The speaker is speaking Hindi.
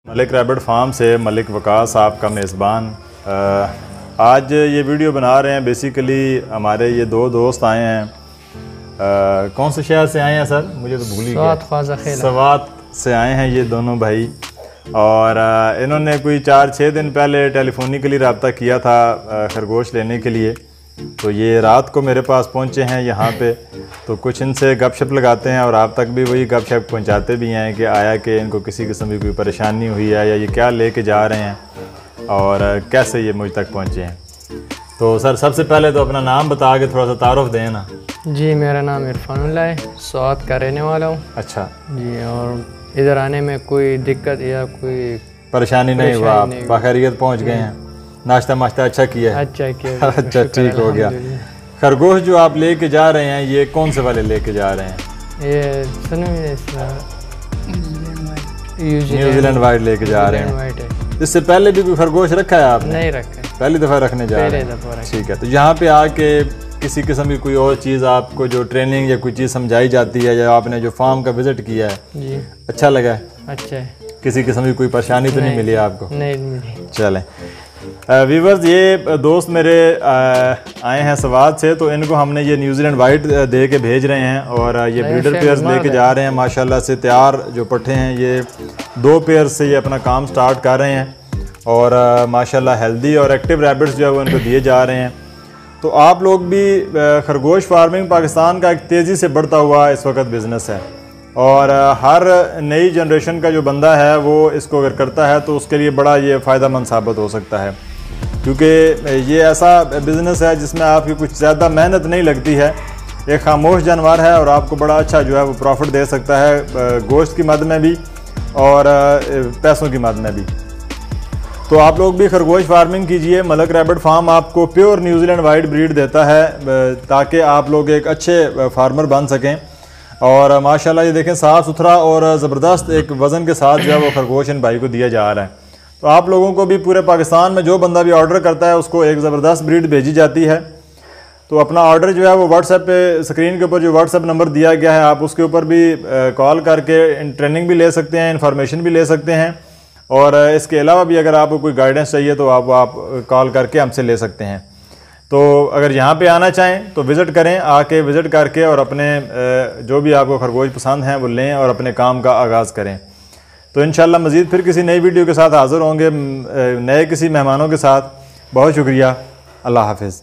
मलिक रैबिट फार्म से मलिक वकास आपका मेज़बान। आज ये वीडियो बना रहे हैं। बेसिकली हमारे ये दो दोस्त आए हैं। कौन से शहर से आए हैं सर? मुझे तो भूल ही गया। सवात से आए हैं ये दोनों भाई, और इन्होंने कोई 4-6 दिन पहले टेलीफोनिकली रब्ता किया था खरगोश लेने के लिए। तो ये रात को मेरे पास पहुंचे हैं यहाँ पे, तो कुछ इनसे गपशप लगाते हैं और आप तक भी वही गपशप पहुँचाते भी हैं कि आया कि इनको किसी किस्म की कोई परेशानी हुई है या ये क्या लेके जा रहे हैं और कैसे ये मुझ तक पहुँचे हैं। तो सर सबसे पहले तो अपना नाम बता के थोड़ा सा तारुफ दें ना। जी मेरा नाम इरफानुल्लाह है, स्वात का रहने वाला हूँ। अच्छा जी। और इधर आने में कोई दिक्कत या कोई परेशानी नहीं हुआ? आप बाखैरियत पहुँच गए हैं? नाश्ता माश्ता अच्छा किया है? अच्छा किया। अच्छा ठीक हो गया। खरगोश जो आप लेके जा रहे हैं ये कौन से वाले लेके जा रहे हैं? ये न्यूजीलैंड वाइट लेके जा रहे हैं। इससे पहले भी कोई खरगोश रखा है आपने? नहीं रखा है, पहली दफ़ा रखने जा रहे हैं। ठीक है। तो यहाँ पे आके किसी किस्म की कोई और चीज़ आपको जो ट्रेनिंग या कोई चीज़ समझाई जाती है या आपने जो फार्म का विजिट किया है जी अच्छा लगा है? अच्छा है। किसी किस्म की कोई परेशानी तो नहीं मिली आपको? नहीं मिली। चलें व्यूवर्स, ये दोस्त मेरे आए हैं सवात से, तो इनको हमने ये न्यूजीलैंड वाइट दे के भेज रहे हैं और ये ब्रीडर पेयर्स लेके जा रहे हैं। माशाल्लाह से तैयार जो पट्ठे हैं ये 2 पेयर से ये अपना काम स्टार्ट कर रहे हैं और माशाल्लाह हेल्दी और एक्टिव रैबिट्स जो है वो इनको दिए जा रहे हैं। तो आप लोग भी खरगोश फार्मिंग पाकिस्तान का एक तेज़ी से बढ़ता हुआ इस वक्त बिज़नेस है और हर नई जनरेशन का जो बंदा है वो इसको अगर करता है तो उसके लिए बड़ा ये फ़ायदेमंद साबित हो सकता है, क्योंकि ये ऐसा बिज़नेस है जिसमें आपकी कुछ ज़्यादा मेहनत नहीं लगती है। एक खामोश जानवर है और आपको बड़ा अच्छा जो है वो प्रॉफिट दे सकता है, गोश्त की मद में भी और पैसों की मद में भी। तो आप लोग भी खरगोश फार्मिंग कीजिए। मलिक रैबिट फार्म आपको प्योर न्यूजीलैंड वाइट ब्रीड देता है ताकि आप लोग एक अच्छे फार्मर बन सकें। और माशाल्लाह ये देखें साफ़ सुथरा और ज़बरदस्त एक वज़न के साथ जो है वो खरगोश इन भाई को दिया जा रहा है। तो आप लोगों को भी पूरे पाकिस्तान में जो बंदा भी ऑर्डर करता है उसको एक ज़बरदस्त ब्रीड भेजी जाती है। तो अपना ऑर्डर जो है वो व्हाट्सएप पे स्क्रीन के ऊपर जो व्हाट्सएप नंबर दिया गया है आप उसके ऊपर भी कॉल करके ट्रेनिंग भी ले सकते हैं, इन्फॉर्मेशन भी ले सकते हैं। और इसके अलावा भी अगर आपको कोई गाइडेंस चाहिए तो आप कॉल करके हमसे ले सकते हैं। तो अगर यहाँ पे आना चाहें तो विज़िट करें, आके विज़िट करके और अपने जो भी आपको खरगोश पसंद हैं वो लें और अपने काम का आगाज़ करें। तो इंशाल्लाह मज़ीद फिर किसी नई वीडियो के साथ हाज़िर होंगे, नए किसी मेहमानों के साथ। बहुत शुक्रिया। अल्लाह हाफ़िज़।